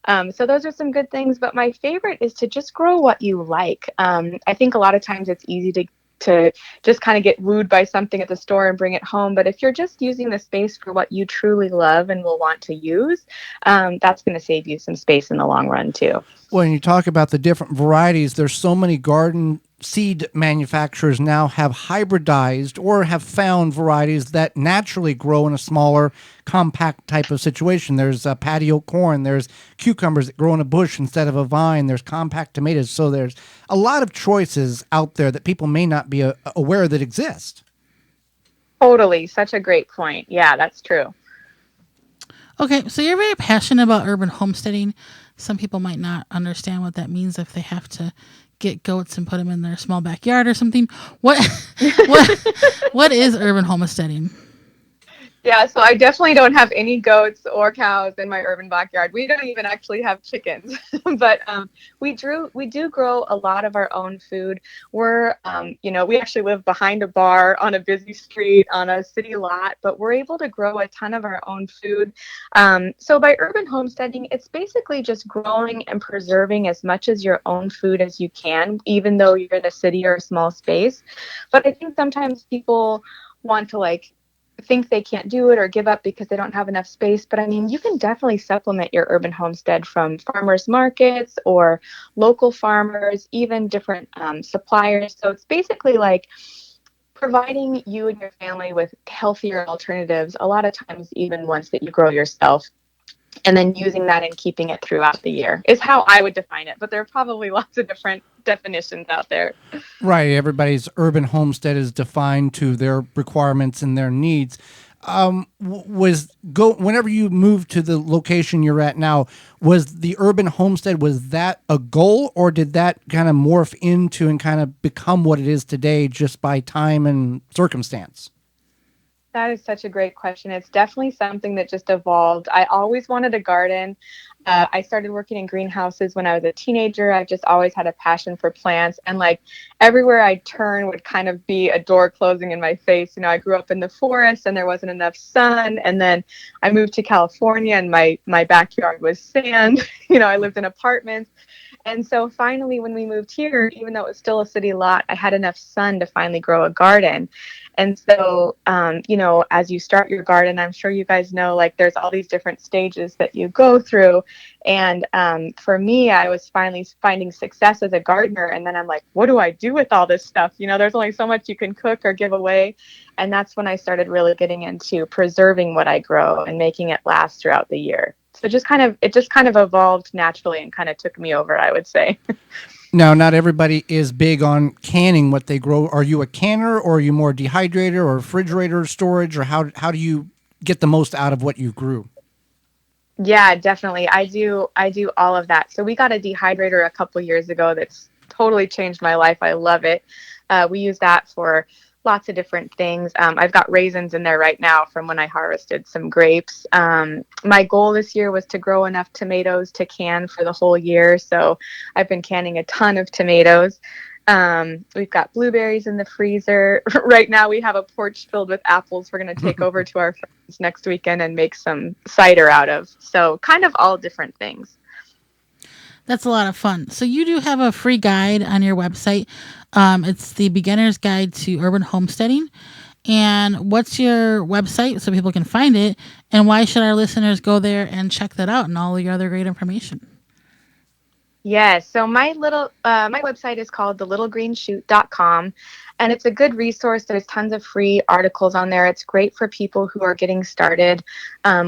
So those are some good things. But my favorite is to just grow what you like. I think a lot of times it's easy to just kind of get wooed by something at the store and bring it home. But if you're just using the space for what you truly love and will want to use, that's going to save you some space in the long run too. When you talk about the different varieties, there's so many garden seed manufacturers now have hybridized or have found varieties that naturally grow in a smaller, compact type of situation. There's patio corn, there's cucumbers that grow in a bush instead of a vine, there's compact tomatoes. So there's a lot of choices out there that people may not be aware that exist. Totally. Such a great point. Yeah, that's true. Okay, so you're very passionate about urban homesteading. Some people might not understand what that means if they have to get goats and put them in their small backyard or something. What what is urban homesteading? Yeah, so I definitely don't have any goats or cows in my urban backyard. We don't even actually have chickens, but we do grow a lot of our own food. We're, we actually live behind a bar on a busy street on a city lot, but we're able to grow a ton of our own food. So by urban homesteading, it's basically just growing and preserving as much as your own food as you can, even though you're in a city or a small space. But I think sometimes people want to think they can't do it or give up because they don't have enough space. But I mean, you can definitely supplement your urban homestead from farmers markets or local farmers, even different suppliers. So it's basically like providing you and your family with healthier alternatives, a lot of times even ones that you grow yourself, and then using that and keeping it throughout the year is how I would define it. But there are probably lots of different definitions out there. Right. Everybody's urban homestead is defined to their requirements and their needs. Whenever you moved to the location you're at now, was the urban homestead, was that a goal, or did that kind of morph into and kind of become what it is today just by time and circumstance? That is such a great question. It's definitely something that just evolved. I always wanted a garden. I started working in greenhouses when I was a teenager. I've just always had a passion for plants, and everywhere I turn would kind of be a door closing in my face. I grew up in the forest and there wasn't enough sun. And then I moved to California and my backyard was sand. I lived in apartments. And so finally, when we moved here, even though it was still a city lot, I had enough sun to finally grow a garden. And so, as you start your garden, I'm sure you guys know, there's all these different stages that you go through. And for me, I was finally finding success as a gardener. And then I'm like, what do I do with all this stuff? There's only so much you can cook or give away. And that's when I started really getting into preserving what I grow and making it last throughout the year. So it just kind of evolved naturally and kind of took me over, I would say. Now, not everybody is big on canning what they grow. Are you a canner, or are you more dehydrator or refrigerator storage, or how do you get the most out of what you grew? Yeah, definitely. I do all of that. So we got a dehydrator a couple years ago that's totally changed my life. I love it. We use that for lots of different things. I've got raisins in there right now from when I harvested some grapes. My goal this year was to grow enough tomatoes to can for the whole year. So I've been canning a ton of tomatoes. We've got blueberries in the freezer. Right now we have a porch filled with apples we're going to take over to our friends next weekend and make some cider out of. So kind of all different things. That's a lot of fun. So you do have a free guide on your website. It's the Beginner's Guide to Urban Homesteading. And what's your website so people can find it? And why should our listeners go there and check that out and all your other great information? Yes. So my website is called thelittlegreenshoot.com, and it's a good resource. There's tons of free articles on there. It's great for people who are getting started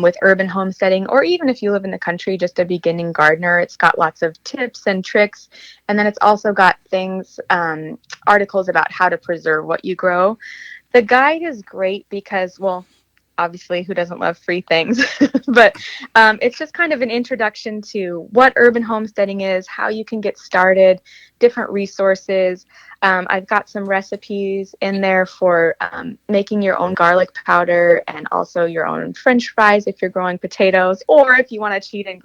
with urban homesteading, or even if you live in the country, just a beginning gardener. It's got lots of tips and tricks. And then it's also got articles about how to preserve what you grow. The guide is great because, obviously, who doesn't love free things? But it's just kind of an introduction to what urban homesteading is, how you can get started, different resources. I've got some recipes in there for making your own garlic powder and also your own French fries if you're growing potatoes, or if you want to cheat and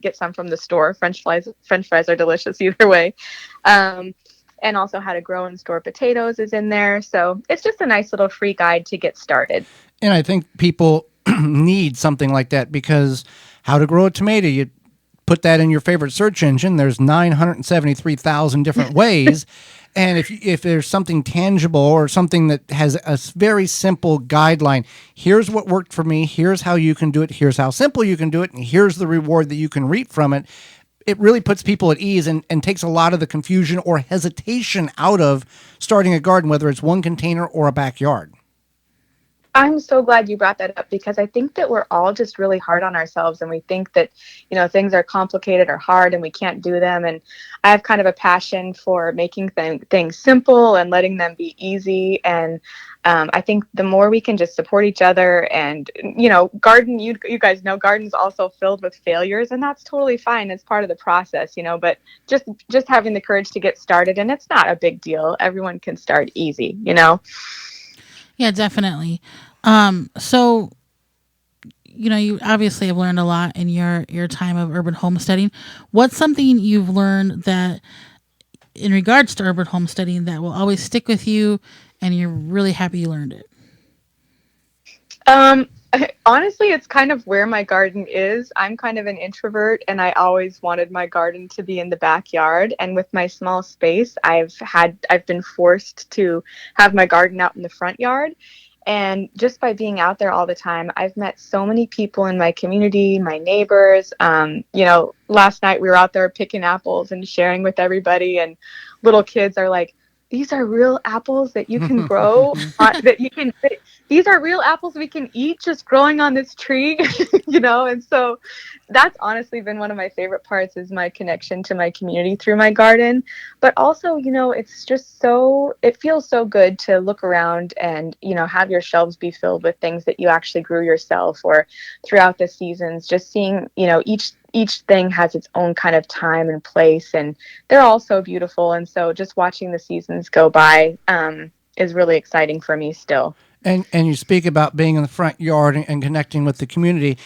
get some from the store. French fries are delicious either way. And also how to grow and store potatoes is in there. So it's just a nice little free guide to get started. And I think people need something like that, because how to grow a tomato, you put that in your favorite search engine, there's 973,000 different ways. And if there's something tangible or something that has a very simple guideline, here's what worked for me, here's how you can do it, here's how simple you can do it, and here's the reward that you can reap from it. it really puts people at ease and takes a lot of the confusion or hesitation out of starting a garden, whether it's one container or a backyard. I'm so glad you brought that up, because I think that we're all just really hard on ourselves, and we think that, things are complicated or hard and we can't do them. And I have kind of a passion for making things simple and letting them be easy. And I think the more we can just support each other and, garden, you guys know garden's also filled with failures, and that's totally fine. It's part of the process, but just having the courage to get started, and it's not a big deal. Everyone can start easy. Yeah, definitely. So, you obviously have learned a lot in your time of urban homesteading. What's something you've learned that, in regards to urban homesteading, that will always stick with you and you're really happy you learned it? Honestly, it's kind of where my garden is. I'm kind of an introvert, and I always wanted my garden to be in the backyard. And with my small space, I've been forced to have my garden out in the front yard. And just by being out there all the time, I've met so many people in my community, my neighbors. Last night we were out there picking apples and sharing with everybody, and little kids are like, "These are real apples that you can grow, these are real apples we can eat just growing on this tree," And so that's honestly been one of my favorite parts, is my connection to my community through my garden. But also, it's just it feels so good to look around and, have your shelves be filled with things that you actually grew yourself, or throughout the seasons, just seeing, each thing has its own kind of time and place, and they're all so beautiful. And so just watching the seasons go by is really exciting for me still. And you speak about being in the front yard and connecting with the community.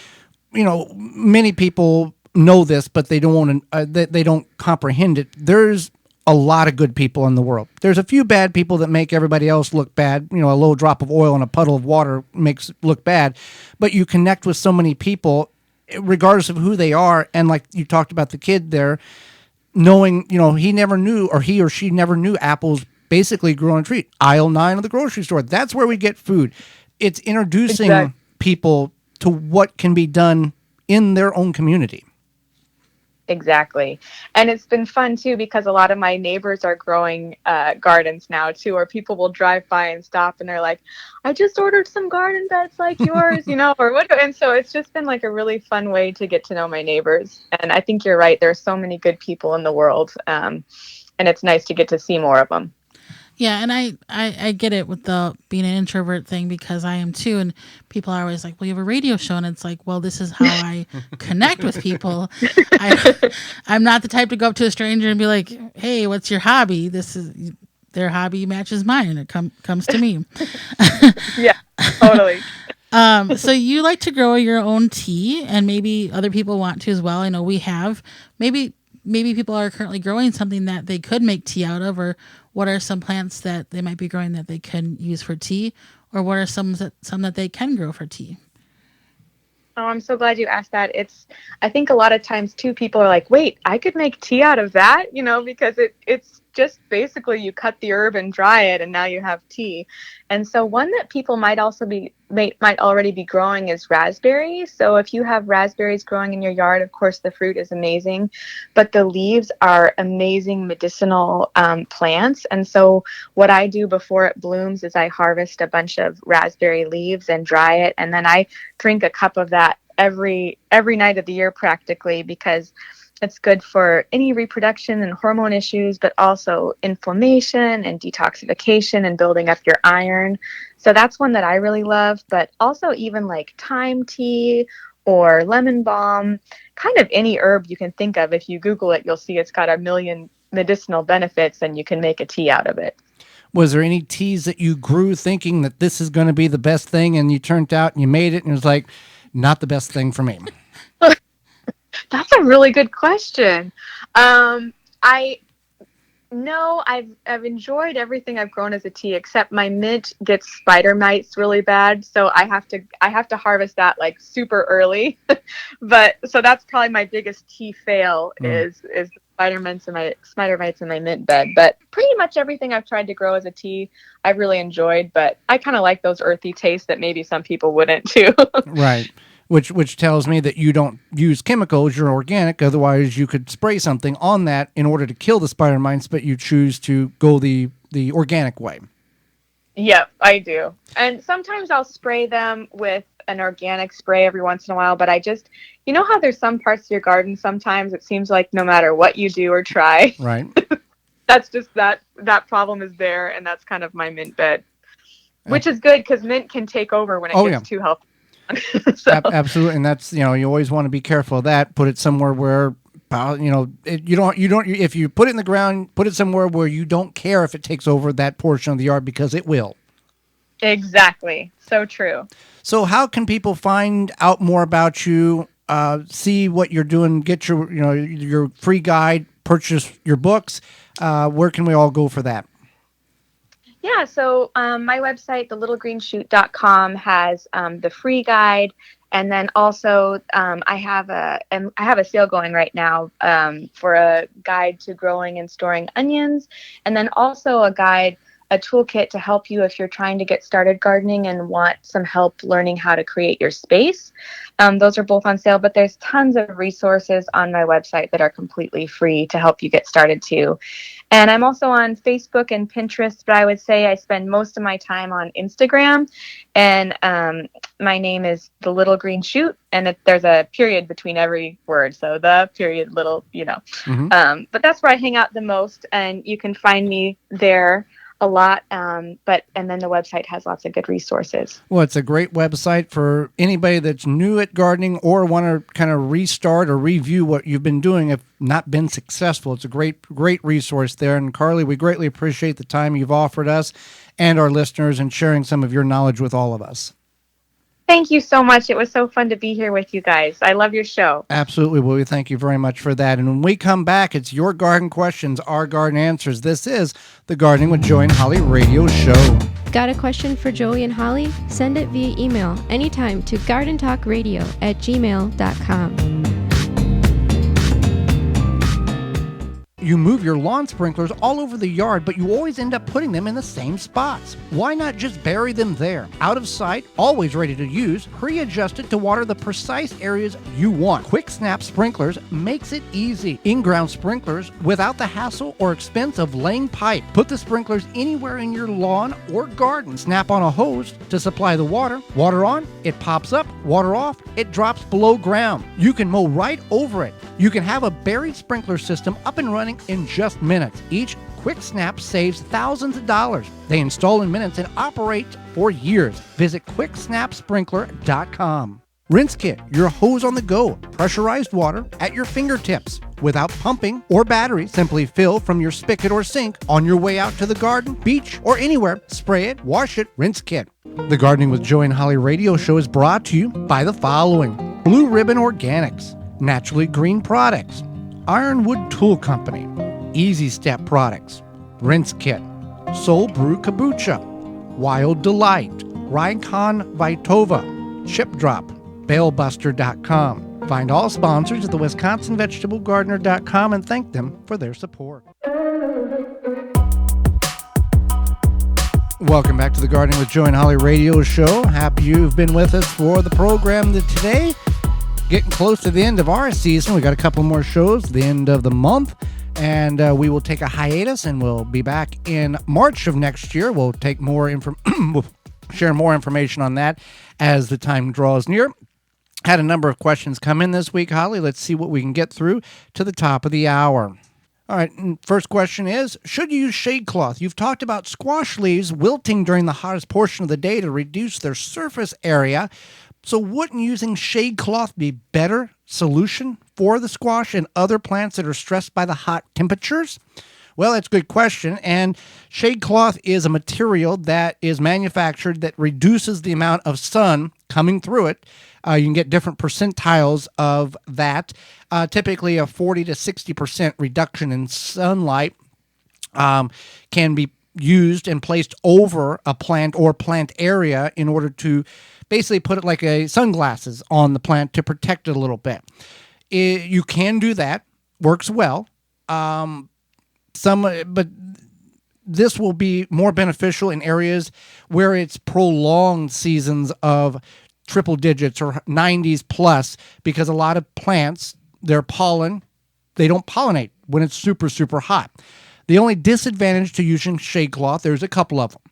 Many people know this, but they don't want to. They don't comprehend it. There's a lot of good people in the world. There's a few bad people that make everybody else look bad. A little drop of oil in a puddle of water makes it look bad. But you connect with so many people, regardless of who they are. And like you talked about the kid there, knowing, he never knew, or he or she never knew apples basically grew on a tree. Aisle 9 of the grocery store. That's where we get food. It's introducing people to what can be done in their own community. Exactly. And it's been fun too, because a lot of my neighbors are growing gardens now too, or people will drive by and stop and they're like, "I just ordered some garden beds like yours," or what. And so it's just been like a really fun way to get to know my neighbors. And I think you're right. There's so many good people in the world. And it's nice to get to see more of them. Yeah, and I get it with the being an introvert thing, because I am too, and people are always like, "Well, you have a radio show," and it's like, well, this is how I connect with people. I'm not the type to go up to a stranger and be like, "Hey, what's your hobby?" Their hobby matches mine, and it comes to me. Yeah, totally. So you like to grow your own tea, and maybe other people want to as well. I know we have. Maybe people are currently growing something that they could make tea out of, or what are some plants that they might be growing that they can use for tea, or what are some that they can grow for tea? Oh, I'm so glad you asked that. I think a lot of times too, people are like, "Wait, I could make tea out of that," because it's just basically you cut the herb and dry it, and now you have tea. And so one that people might already be growing is raspberry. So if you have raspberries growing in your yard, of course the fruit is amazing, but the leaves are amazing medicinal plants. And so what I do before it blooms is I harvest a bunch of raspberry leaves and dry it, and then I drink a cup of that every night of the year practically, because it's good for any reproduction and hormone issues, but also inflammation and detoxification and building up your iron. So that's one that I really love. But also even like thyme tea or lemon balm, kind of any herb you can think of. If you Google it, you'll see it's got a million medicinal benefits, and you can make a tea out of it. Was there any teas that you grew thinking that this is going to be the best thing, and you turned out and you made it and it was like, not the best thing for me? That's a really good question. I know I've enjoyed everything I've grown as a tea, except my mint gets spider mites really bad, so I have to harvest that like super early. But so that's probably my biggest tea fail is the spider mites in my mint bed. But pretty much everything I've tried to grow as a tea, I've really enjoyed. But I kind of like those earthy tastes that maybe some people wouldn't too. Right. which tells me that you don't use chemicals, you're organic. Otherwise, you could spray something on that in order to kill the spider mites, but you choose to go the organic way. Yep, I do. And sometimes I'll spray them with an organic spray every once in a while, but you know how there's some parts of your garden sometimes it seems like no matter what you do or try, Right. that's just that problem is there, and that's kind of my mint bed, which is good because mint can take over when it gets too healthy. So. Absolutely, and that's you always want to be careful of that. Put it somewhere where you don't if you put it in the ground, put it somewhere where you don't care if it takes over that portion of the yard, because it will. Exactly, so true. So how can people find out more about you, see what you're doing, get your free guide, purchase your books? Where can we all go for that? Yeah, so my website, thelittlegreenshoot.com, has the free guide, and then also I have a sale going right now for a guide to growing and storing onions, and then also a toolkit to help you if you're trying to get started gardening and want some help learning how to create your space. Those are both on sale, but there's tons of resources on my website that are completely free to help you get started too. And I'm also on Facebook and Pinterest, but I would say I spend most of my time on Instagram. And my name is The Little Green Shoot, and there's a period between every word. So the period little, Mm-hmm. But that's where I hang out the most, and you can find me there a lot, and then the website has lots of good resources. Well, it's a great website for anybody that's new at gardening or want to kind of restart or review what you've been doing if not been successful. It's a great resource there. And Carly, we greatly appreciate the time you've offered us and our listeners and sharing some of your knowledge with all of us. Thank you so much. It was so fun to be here with you guys. I love your show. Absolutely. Well, we thank you very much for that. And when we come back, it's your garden questions, our garden answers. This is the Gardening with Joey and Holly radio show. Got a question for Joey and Holly? Send it via email anytime to gardentalkradio@gmail.com. You move your lawn sprinklers all over the yard, but you always end up putting them in the same spots. Why not just bury them there? Out of sight, always ready to use, pre-adjusted to water the precise areas you want. Quick Snap Sprinklers makes it easy. In-ground sprinklers without the hassle or expense of laying pipe. Put the sprinklers anywhere in your lawn or garden. Snap on a hose to supply the water. Water on, it pops up. Water off, it drops below ground. You can mow right over it. You can have a buried sprinkler system up and running in just minutes. Each Quick Snap saves thousands of dollars. They install in minutes and operate for years. Visit quicksnapsprinkler.com. Rinse Kit, your hose on the go. Pressurized water at your fingertips. Without pumping or battery, simply fill from your spigot or sink on your way out to the garden, beach, or anywhere. Spray it, wash it, Rinse Kit. The Gardening with Joey and Holly radio show is brought to you by the following: Blue Ribbon Organics, Naturally Green Products, Ironwood Tool Company, Easy Step Products, Rinse Kit, Soul Brew Kombucha, Wild Delight, Rykon Vitova, Chip Drop, BaleBuster.com. Find all sponsors at the WisconsinVegetableGardener.com and thank them for their support. Welcome back to the Gardening with Joey and Holly radio show. Happy you've been with us for the program today. Getting close to the end of our season. We got a couple more shows, the end of the month, and we will take a hiatus, and we'll be back in March of next year. We'll take more we'll share more information on that as the time draws near. Had a number of questions come in this week, Holly. Let's see what we can get through to the top of the hour. All right, first question is, should you use shade cloth? You've talked about squash leaves wilting during the hottest portion of the day to reduce their surface area. So wouldn't using shade cloth be better solution for the squash and other plants that are stressed by the hot temperatures? Well, that's a good question. And shade cloth is a material that is manufactured that reduces the amount of sun coming through it. You can get different percentiles of that. Typically, a 40 to 60% reduction in sunlight can be used and placed over a plant or plant area in order to basically put it like a sunglasses on the plant to protect it a little bit. You can do that. Works well. But this will be more beneficial in areas where it's prolonged seasons of triple digits or 90s plus, because a lot of plants, their pollen, they don't pollinate when it's super, super hot. The only disadvantage to using shade cloth, there's a couple of them.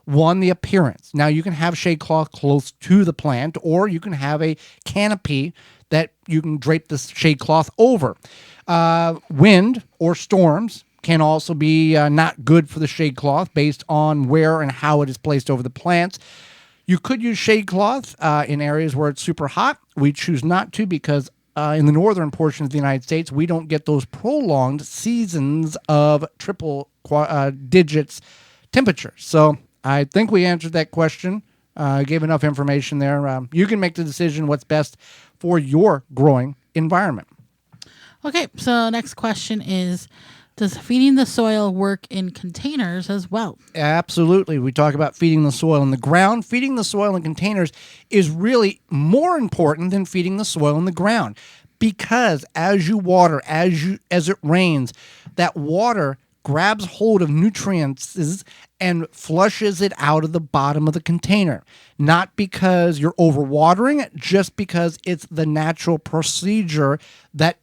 One, the appearance. Now, you can have shade cloth close to the plant, or you can have a canopy that you can drape the shade cloth over. Wind or storms can also be not good for the shade cloth based on where and how it is placed over the plants. You could use shade cloth in areas where it's super hot. We choose not to because in the northern portion of the United States, we don't get those prolonged seasons of triple digits temperature. So I think we answered that question. Gave enough information there. You can make the decision what's best for your growing environment. Okay, so next question is, does feeding the soil work in containers as well? Absolutely. We talk about feeding the soil in the ground. Feeding the soil in containers is really more important than feeding the soil in the ground, because as you water, as it rains, that water grabs hold of nutrients and flushes it out of the bottom of the container. Not because you're overwatering it, just because it's the natural procedure that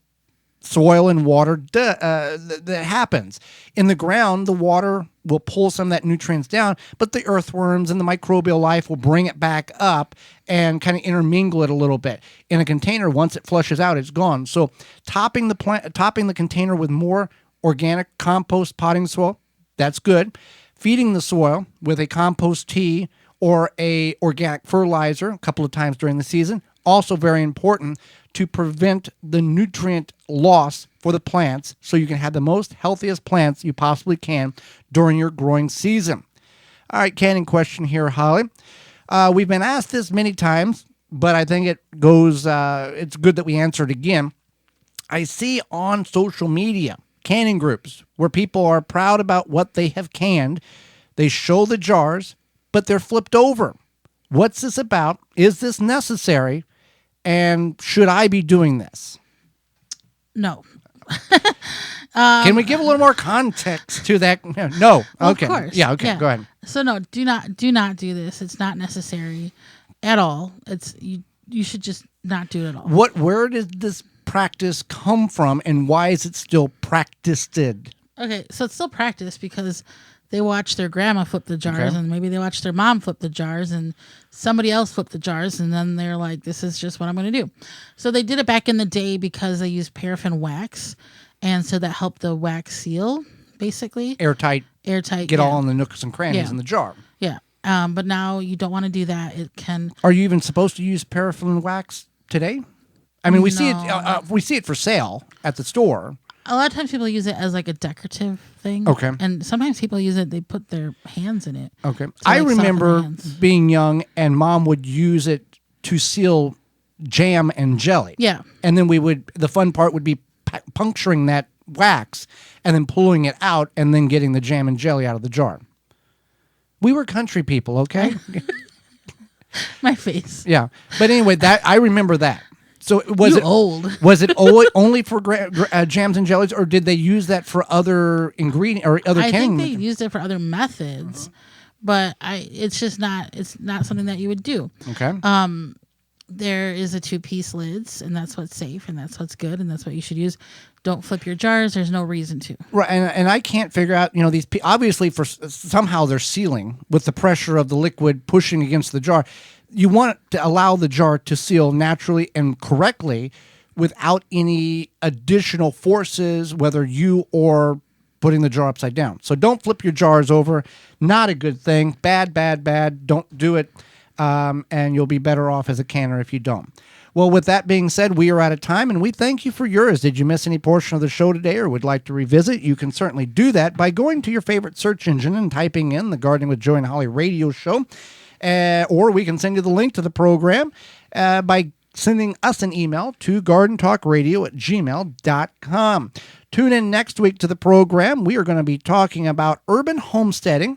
soil and water that happens. In the ground, the water will pull some of that nutrients down, but the earthworms and the microbial life will bring it back up and kind of intermingle it a little bit. In a container, once it flushes out, it's gone. So topping the container with more organic compost potting soil, that's good. Feeding the soil with a compost tea or a organic fertilizer a couple of times during the season, also very important to prevent the nutrient loss for the plants so you can have the most healthiest plants you possibly can during your growing season. All right, canning question here, Holly. We've been asked this many times, but I think it's good that we answer it again. I see on social media canning groups where people are proud about what they have canned. They show the jars, but they're flipped over. What's this about? Is this necessary? And should I be doing this? No. Can we give a little more context to that? No. Well, Okay. Of course. Yeah. Okay. Yeah. Go ahead. So no, do not do this. It's not necessary at all. It's you should just not do it at all. Where did this practice come from, and why is it still practiced? Okay, so it's still practice because they watch their grandma flip the jars, Okay. and maybe they watch their mom flip the jars, and somebody else flip the jars, and then they're like, this is just what I'm going to do. So they did it back in the day because they used paraffin wax, and so that helped the wax seal, basically. Airtight. Get Get all in the nooks and crannies Yeah. in the jar. Yeah. But now you don't want to do that. It can... Are you even supposed to use paraffin wax today? I mean, we see it. No. We see it for sale at the store. A lot of times people use it as like a decorative thing. Okay. And sometimes people use it, they put their hands in it. Okay. to, I like, soften the remember hands. being young, and Mom would use it to seal jam and jelly. Yeah. And then the fun part would be puncturing that wax and then pulling it out and then getting the jam and jelly out of the jar. We were country people, okay? My face. Yeah. But anyway, I remember that. So Old. Was it only for jams and jellies, or did they use that for other ingredients or other I canning? think they used it for other methods, but it's just not. It's not something that you would do. Okay. There is a 2-piece lids, and that's what's safe, and that's what's good, and that's what you should use. Don't flip your jars. There's no reason to. Right, and I can't figure out. These obviously somehow they're sealing with the pressure of the liquid pushing against the jar. You want to allow the jar to seal naturally and correctly without any additional forces, whether you or putting the jar upside down. So don't flip your jars over. Not a good thing. Bad, bad, bad. Don't do it. And you'll be better off as a canner if you don't. Well, with that being said, we are out of time, and we thank you for yours. Did you miss any portion of the show today or would like to revisit? You can certainly do that by going to your favorite search engine and typing in the Gardening with Joy and Holly radio show. Or we can send you the link to the program by sending us an email to gardentalkradio@gmail.com. Tune in next week to the program. We are going to be talking about urban homesteading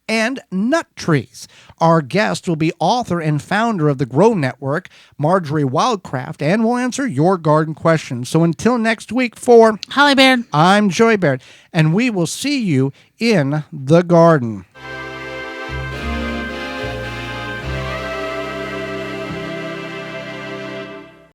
and nut trees. Our guest will be author and founder of the Grow Network, Marjorie Wildcraft, and we'll answer your garden questions. So until next week, for Holly Baird. I'm Joy Baird, and we will see you in the garden.